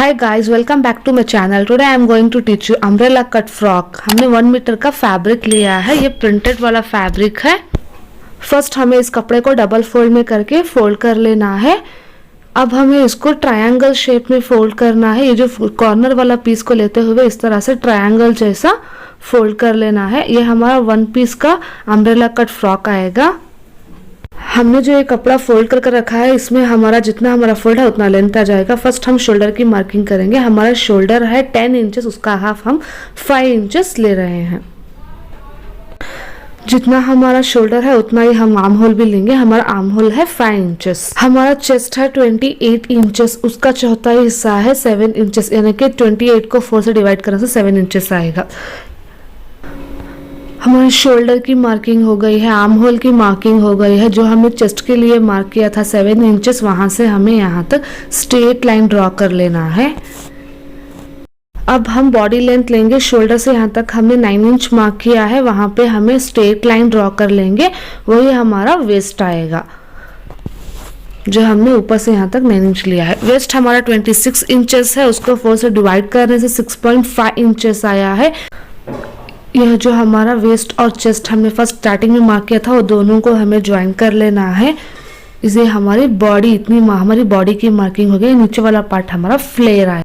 Hi guys, welcome back to my channel. Today I am going to teach you umbrella cut frock. हमने 1 metre का fabric लिया है। ये printed वाला fabric है। फर्स्ट हमें इस कपड़े को डबल फोल्ड में करके फोल्ड कर लेना है। अब हमें इसको ट्रायंगल शेप में फोल्ड करना है। ये जो कॉर्नर वाला पीस को लेते हुए इस तरह से ट्रायंगल जैसा फोल्ड कर लेना है। ये हमारा 1 पीस का अम्ब्रेला कट फ्रॉक आएगा। हमने जो ये कपड़ा फोल्ड करके रखा है, इसमें हमारा जितना हमारा फोल्ड है उतना लेंथ आ जाएगा। फर्स्ट हम शोल्डर की मार्किंग करेंगे। हमारा शोल्डर है 10 इंचेस, उसका हाफ हम 5 इंचेस ले रहे हैं। जितना हमारा शोल्डर है उतना ही हम आर्म होल भी लेंगे। हमारा आर्म होल है 5 इंचेस। हमारा चेस्ट है 28 इंचेस, उसका चौथाई हिस्सा है 7 इंचेस, यानी कि 28 को 4 से डिवाइड करने से 7 इंचेस आएगा। हमारे शोल्डर की मार्किंग हो गई है, आर्म होल की मार्किंग हो गई है। जो हमने चेस्ट के लिए मार्क किया था 7 इंचेस, वहां से हमें यहाँ तक स्ट्रेट लाइन ड्रॉ कर लेना है। अब हम बॉडी लेंथ लेंगे। शोल्डर से यहाँ तक हमने 9 इंच मार्क किया है, वहां पे हमें स्ट्रेट लाइन ड्रॉ कर लेंगे। वही हमारा वेस्ट आएगा जो हमने ऊपर से यहाँ तक 9 इंच लिया है। वेस्ट हमारा 26 इंचेस है, उसको 4 से डिवाइड करने से 6.5 इंचेस आया है। यह जो हमारा वेस्ट और चेस्ट हमने फर्स्ट स्टार्टिंग में मार्क किया था, वो दोनों को हमें ज्वाइन कर लेना है। इसे हमारी बॉडी हमारी बॉडी की मार्किंग हो गई। नीचे वाला पार्ट हमारा फ्लेयर आया।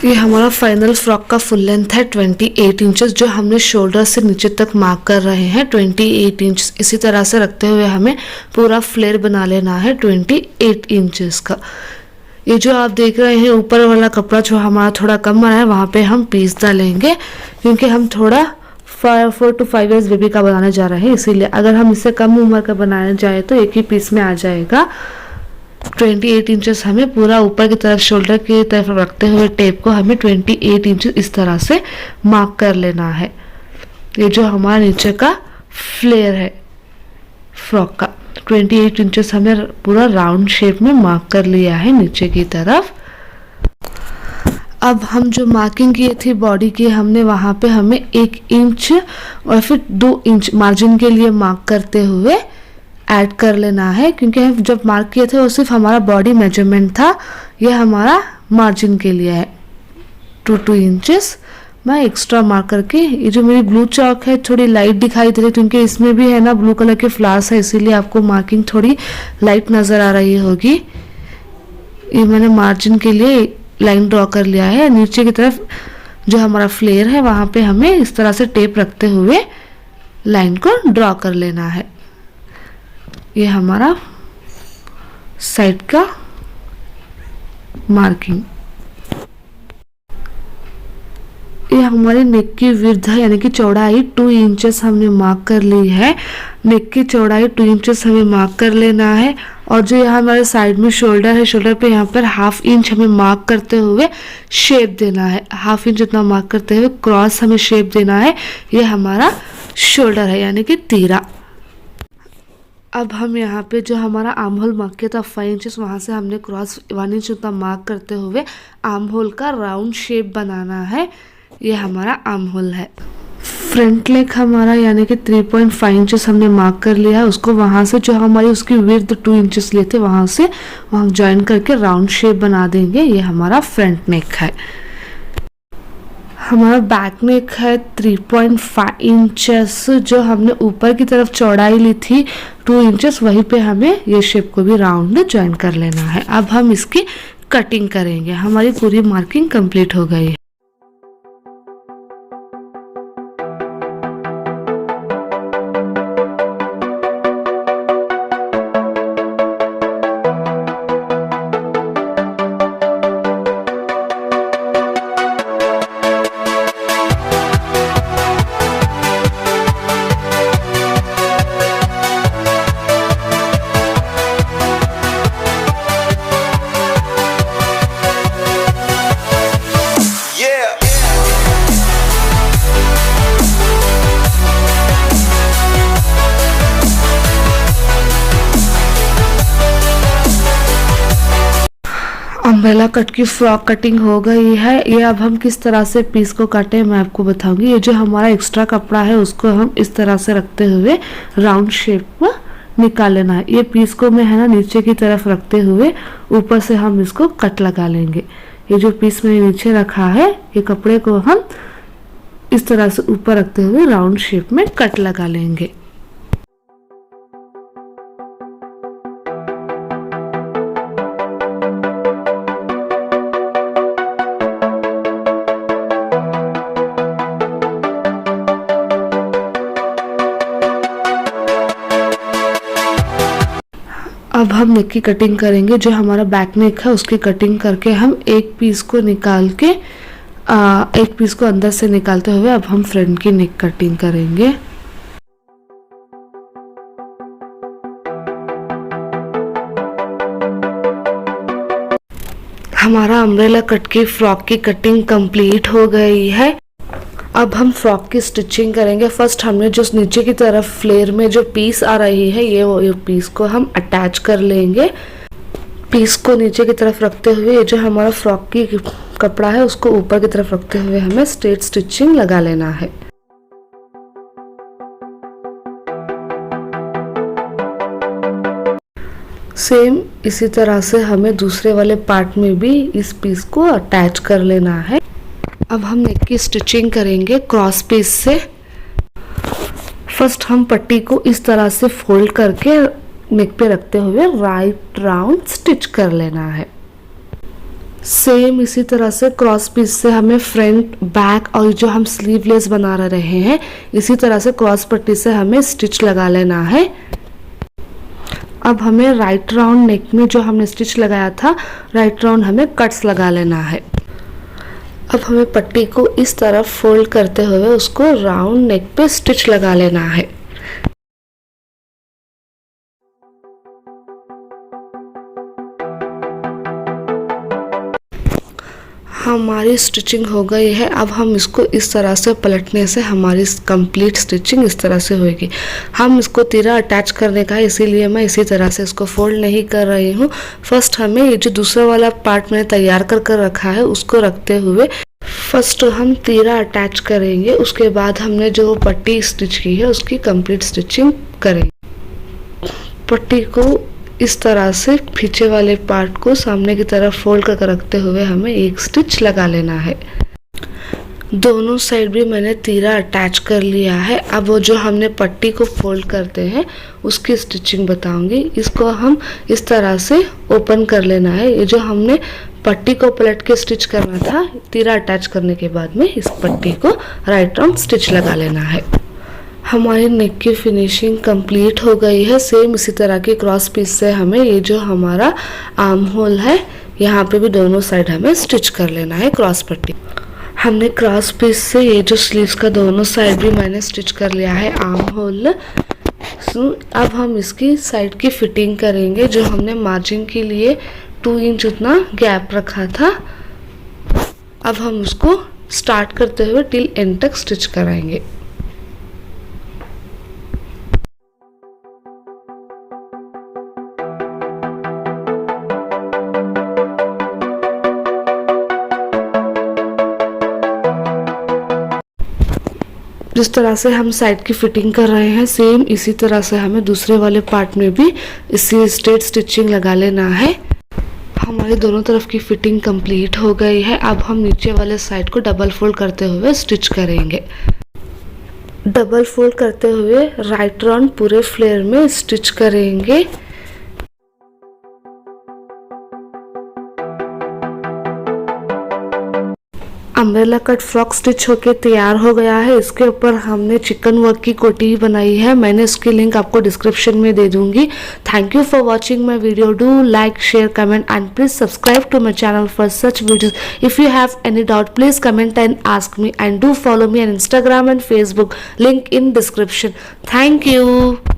ये हमारा फाइनल फ्रॉक का फुल लेंथ है 28 इंचेस, जो हमने शोल्डर से नीचे तक मार्क कर रहे हैं 28 इंच। इसी तरह से रखते हुए हमें पूरा फ्लेयर बना लेना है 28 इंचेस का। ये जो आप देख रहे हैं ऊपर वाला कपड़ा जो हमारा थोड़ा कम आया है, वहाँ पे हम पीस डालेंगे, क्योंकि हम थोड़ा 4 to 5 इयर्स बेबी का बनाने जा रहे हैं। इसीलिए अगर हम इससे कम उम्र का बनाने जाए तो एक ही पीस में आ जाएगा। 28 इंचेस हमें पूरा ऊपर की तरफ शोल्डर की तरफ रखते हुए टेप को हमें 28 इंचेस इस तरह से मार्क कर लेना है। ये जो हमारा नीचे का फ्लेयर है फ्रॉक का, 28 इंचेस हमने पूरा राउंड शेप में मार्क कर लिया है नीचे की तरफ। अब हम जो मार्किंग किए थी बॉडी की, हमने वहाँ पे हमें 1 इंच और फिर 2 इंच मार्जिन के लिए मार्क करते हुए ऐड कर लेना है, क्योंकि हम जब मार्क किए थे वो सिर्फ हमारा बॉडी मेजरमेंट था। यह हमारा मार्जिन के लिए है 2 इंचेस। मैं एक्स्ट्रा मार्क करके, ये जो मेरी ब्लू चॉक है थोड़ी लाइट दिखाई दे रही है, क्योंकि इसमें भी है ना ब्लू कलर के फ्लावर्स है, इसीलिए आपको मार्किंग थोड़ी लाइट नज़र आ रही होगी। ये मैंने मार्जिन के लिए लाइन ड्रॉ कर लिया है। नीचे की तरफ जो हमारा फ्लेयर है वहाँ पे हमें इस तरह से टेप रखते हुए लाइन को ड्रॉ कर लेना है। ये हमारा साइड का मार्किंग। ये हमारे नेक की विड्थ है, यानी कि चौड़ाई 2 इंचेस हमने मार्क कर ली है। नेक की चौड़ाई 2 इंचेस हमें मार्क कर लेना है। और जो यहाँ हमारे साइड में शोल्डर है, शोल्डर पे यहाँ पर 1/2 इंच हमें मार्क करते हुए शेप देना है। 1/2 इंच इतना मार्क करते हुए क्रॉस हमें शेप देना है। ये हमारा शोल्डर है, यानी कि तीरा। अब हम यहाँ पे जो हमारा आर्म होल मार्क किया था 5 इंचेस, वहाँ से हमने क्रॉस 1 इंच उतना मार्क करते हुए आर्म होल का राउंड शेप बनाना है। ये हमारा आर्म होल है। फ्रंट लेग हमारा यानी कि 3.5 इंचेस हमने मार्क कर लिया है। उसको वहाँ से जो हमारी उसकी विड्थ 2 इंचेस लिए थे, वहाँ से वहाँ ज्वाइन करके राउंड शेप बना देंगे। ये हमारा फ्रंट नेक है। हमारा बैक नेक है 3.5 इंचेस। जो हमने ऊपर की तरफ चौड़ाई ली थी 2 इंचेस, वहीं पे हमें ये शेप को भी राउंड में ज्वाइन कर लेना है। अब हम इसकी कटिंग करेंगे। हमारी पूरी मार्किंग कंप्लीट हो गई है। अम्ब्रेला कट की फ्रॉक कटिंग हो गई है। ये अब हम किस तरह से पीस को काटे मैं आपको बताऊंगी। ये जो हमारा एक्स्ट्रा कपड़ा है उसको हम इस तरह से रखते हुए राउंड शेप में निकाल लेना है। ये पीस को मैं है ना नीचे की तरफ रखते हुए ऊपर से हम इसको कट लगा लेंगे। ये जो पीस मैंने नीचे रखा है, ये कपड़े को हम इस तरह से ऊपर रखते हुए राउंड शेप में कट लगा लेंगे। अब हम नेक की कटिंग करेंगे। जो हमारा बैक नेक है उसकी कटिंग करके हम एक पीस को निकाल के एक पीस को अंदर से निकालते हुए अब हम फ्रंट की नेक कटिंग करेंगे। हमारा अम्ब्रेला कट की फ्रॉक की कटिंग कंप्लीट हो गई है। अब हम फ्रॉक की स्टिचिंग करेंगे। फर्स्ट हमने जो नीचे की तरफ फ्लेयर में जो पीस आ रही है ये पीस को हम अटैच कर लेंगे। पीस को नीचे की तरफ रखते हुए ये जो हमारा फ्रॉक की कपड़ा है उसको ऊपर की तरफ रखते हुए हमें स्ट्रेट स्टिचिंग लगा लेना है। सेम इसी तरह से हमें दूसरे वाले पार्ट में भी इस पीस को अटैच कर लेना है। अब हम नेक की स्टिचिंग करेंगे क्रॉस पीस से। फर्स्ट हम पट्टी को इस तरह से फोल्ड करके नेक पे रखते हुए राइट राउंड स्टिच कर लेना है। सेम इसी तरह से क्रॉस पीस से हमें फ्रंट बैक और जो हम स्लीवलेस बना रहे हैं इसी तरह से क्रॉस पट्टी से हमें स्टिच लगा लेना है। अब हमें राइट राउंड नेक में जो हमने स्टिच लगाया था राइट राउंड हमें कट्स लगा लेना है। अब हमें पट्टी को इस तरफ फोल्ड करते हुए उसको राउंड नेक पे स्टिच लगा लेना है। हमारी स्टिचिंग हो गई है। अब हम इसको इस तरह से पलटने से हमारी कंप्लीट स्टिचिंग इस तरह से होगी। हम इसको तीरा अटैच करने का है इसीलिए मैं इसी तरह से इसको फोल्ड नहीं कर रही हूँ। फर्स्ट हमें ये जो दूसरा वाला पार्ट मैंने तैयार कर रखा है उसको रखते हुए फर्स्ट हम तीरा अटैच करेंगे। उसके बाद हमने जो पट्टी स्टिच की है उसकी कंप्लीट स्टिचिंग करेंगे। पट्टी को इस तरह से पीछे वाले पार्ट को सामने की तरफ फोल्ड करके रखते हुए हमें एक स्टिच लगा लेना है। दोनों साइड भी मैंने तीरा अटैच कर लिया है। अब वो जो हमने पट्टी को फोल्ड करते हैं उसकी स्टिचिंग बताऊंगी। इसको हम इस तरह से ओपन कर लेना है। ये जो हमने पट्टी को पलट के स्टिच करना था तीरा अटैच करने के बाद में इस पट्टी को राइट राउंड स्टिच लगा लेना है। हमारी नेक की फिनिशिंग कंप्लीट हो गई है। सेम इसी तरह के क्रॉस पीस से हमें ये जो हमारा आर्म होल है यहाँ पे भी दोनों साइड हमें स्टिच कर लेना है क्रॉस पट्टी। हमने क्रॉस पीस से ये जो स्लीव्स का दोनों साइड भी मैंने स्टिच कर लिया है आर्म होल। अब हम इसकी साइड की फिटिंग करेंगे। जो हमने मार्जिन के लिए 2 इंच उतना गैप रखा था अब हम उसको स्टार्ट करते हुए टिल एंड तक स्टिच कराएंगे। जिस तरह से हम साइड की फिटिंग कर रहे हैं सेम इसी तरह से हमें दूसरे वाले पार्ट में भी इसी स्ट्रेट स्टिचिंग लगा लेना है। हमारी दोनों तरफ की फिटिंग कंप्लीट हो गई है। अब हम नीचे वाले साइड को डबल फोल्ड करते हुए स्टिच करेंगे। डबल फोल्ड करते हुए राइट राउंड पूरे फ्लेयर में स्टिच करेंगे। अम्ब्रेला कट फ्रॉक स्टिच होके तैयार हो गया है। इसके ऊपर हमने चिकन वर्क की कोटी बनाई है। मैंने इसकी लिंक आपको डिस्क्रिप्शन में दे दूंगी। Thank you for watching my video. Do like share comment and please subscribe to my channel for such videos. If you have any doubt please comment and ask me and do follow me on Instagram and Facebook. Link in description. Thank you.